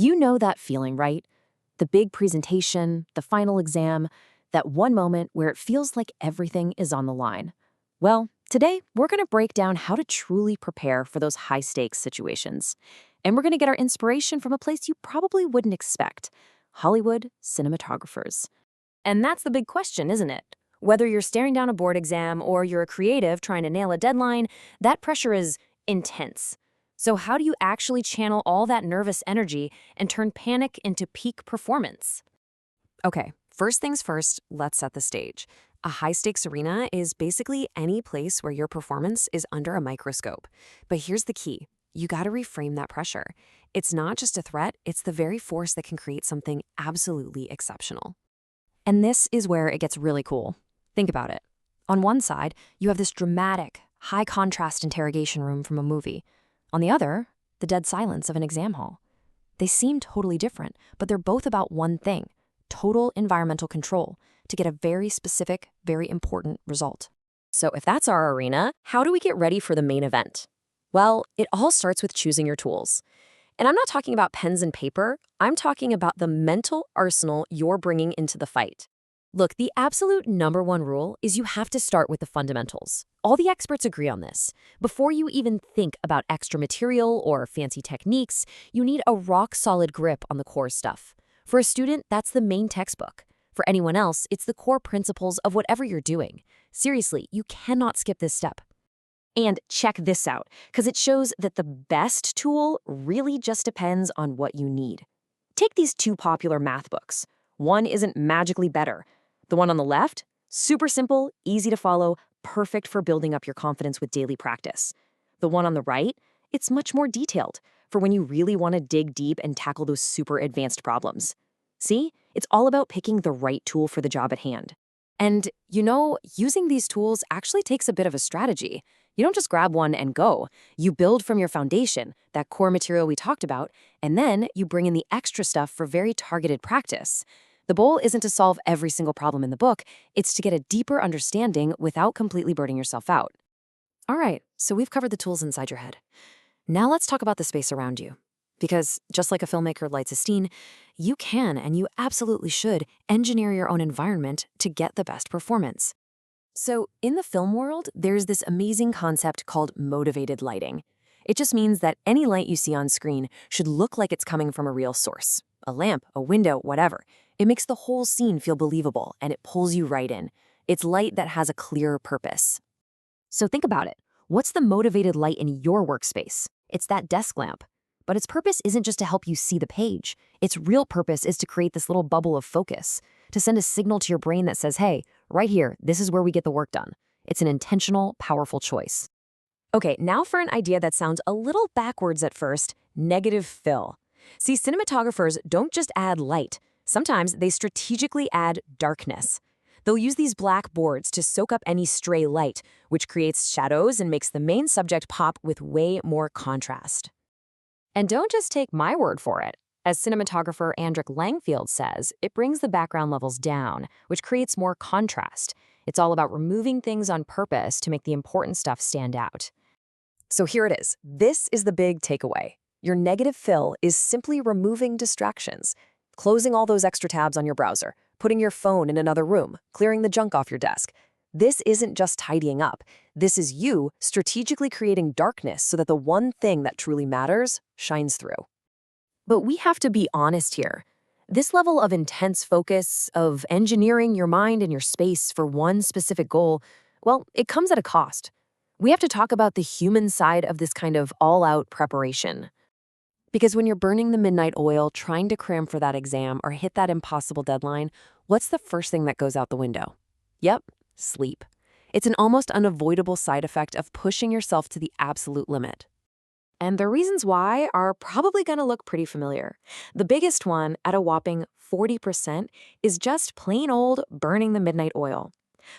You know that feeling, right? The big presentation, the final exam, that one moment where it feels like everything is on the line. Well, today we're going to break down how to truly prepare for those high stakes situations. And we're going to get our inspiration from a place you probably wouldn't expect: Hollywood cinematographers. And that's the big question, isn't it? Whether you're staring down a board exam or you're a creative trying to nail a deadline, that pressure is intense. So, how do you actually channel all that nervous energy and turn panic into peak performance? Okay, first things first, let's set the stage. A high stakes arena is basically any place where your performance is under a microscope. But here's the key: you gotta reframe that pressure. It's not just a threat, it's the very force that can create something absolutely exceptional. And this is where it gets really cool. Think about it. On one side, you have this dramatic, high contrast interrogation room from a movie. On the other, the dead silence of an exam hall. They seem totally different, but they're both about one thing: total environmental control to get a very specific, very important result. So if that's our arena, how do we get ready for the main event? Well, it all starts with choosing your tools. And I'm not talking about pens and paper, I'm talking about the mental arsenal you're bringing into the fight. Look, the absolute number one rule is you have to start with the fundamentals. All the experts agree on this. Before you even think about extra material or fancy techniques, you need a rock-solid grip on the core stuff. For a student, that's the main textbook. For anyone else, it's the core principles of whatever you're doing. Seriously, you cannot skip this step. And check this out, because it shows that the best tool really just depends on what you need. Take these two popular math books. One isn't magically better. The one on the left, super simple, easy to follow, perfect for building up your confidence with daily practice. The one on the right, it's much more detailed, for when you really want to dig deep and tackle those super advanced problems. See, it's all about picking the right tool for the job at hand. And, using these tools actually takes a bit of a strategy. You don't just grab one and go. You build from your foundation, that core material we talked about, and then you bring in the extra stuff for very targeted practice. The goal isn't to solve every single problem in the book, it's to get a deeper understanding without completely burning yourself out. All right, so we've covered the tools inside your head. Now let's talk about the space around you. Because just like a filmmaker lights a scene, you can and you absolutely should engineer your own environment to get the best performance. So in the film world, there's this amazing concept called motivated lighting. It just means that any light you see on screen should look like it's coming from a real source. A lamp, a window, whatever. It makes the whole scene feel believable and it pulls you right in. It's light that has a clear purpose. So think about it. What's the motivated light in your workspace? It's that desk lamp. But its purpose isn't just to help you see the page. Its real purpose is to create this little bubble of focus, to send a signal to your brain that says, hey, right here, this is where we get the work done. It's an intentional, powerful choice. Okay, now for an idea that sounds a little backwards at first: negative fill. See, cinematographers don't just add light. Sometimes they strategically add darkness. They'll use these black boards to soak up any stray light, which creates shadows and makes the main subject pop with way more contrast. And don't just take my word for it. As cinematographer Andrick Langfield says, it brings the background levels down, which creates more contrast. It's all about removing things on purpose to make the important stuff stand out. So here it is. This is the big takeaway. Your negative fill is simply removing distractions, closing all those extra tabs on your browser, putting your phone in another room, clearing the junk off your desk. This isn't just tidying up. This is you strategically creating darkness so that the one thing that truly matters shines through. But we have to be honest here. This level of intense focus, of engineering your mind and your space for one specific goal, well, it comes at a cost. We have to talk about the human side of this kind of all-out preparation. Because when you're burning the midnight oil, trying to cram for that exam or hit that impossible deadline, what's the first thing that goes out the window? Yep, sleep. It's an almost unavoidable side effect of pushing yourself to the absolute limit. And the reasons why are probably going to look pretty familiar. The biggest one, at a whopping 40%, is just plain old burning the midnight oil.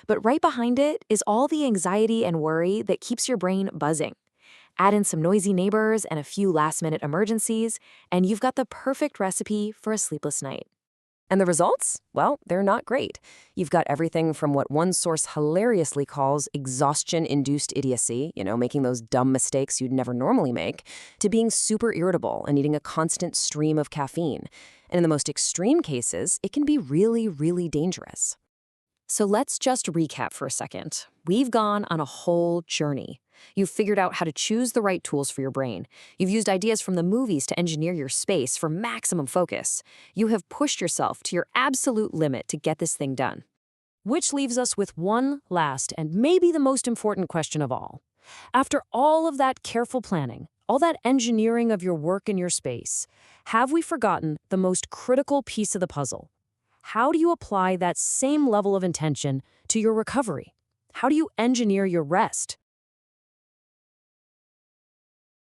But right behind it is all the anxiety and worry that keeps your brain buzzing. Add in some noisy neighbors and a few last-minute emergencies, and you've got the perfect recipe for a sleepless night. And the results? Well, they're not great. You've got everything from what one source hilariously calls exhaustion-induced idiocy, making those dumb mistakes you'd never normally make, to being super irritable and needing a constant stream of caffeine. And in the most extreme cases, it can be really, really dangerous. So let's just recap for a second. We've gone on a whole journey. You've figured out how to choose the right tools for your brain. You've used ideas from the movies to engineer your space for maximum focus. You have pushed yourself to your absolute limit to get this thing done. Which leaves us with one last and maybe the most important question of all. After all of that careful planning, all that engineering of your work and your space, have we forgotten the most critical piece of the puzzle? How do you apply that same level of intention to your recovery? How do you engineer your rest?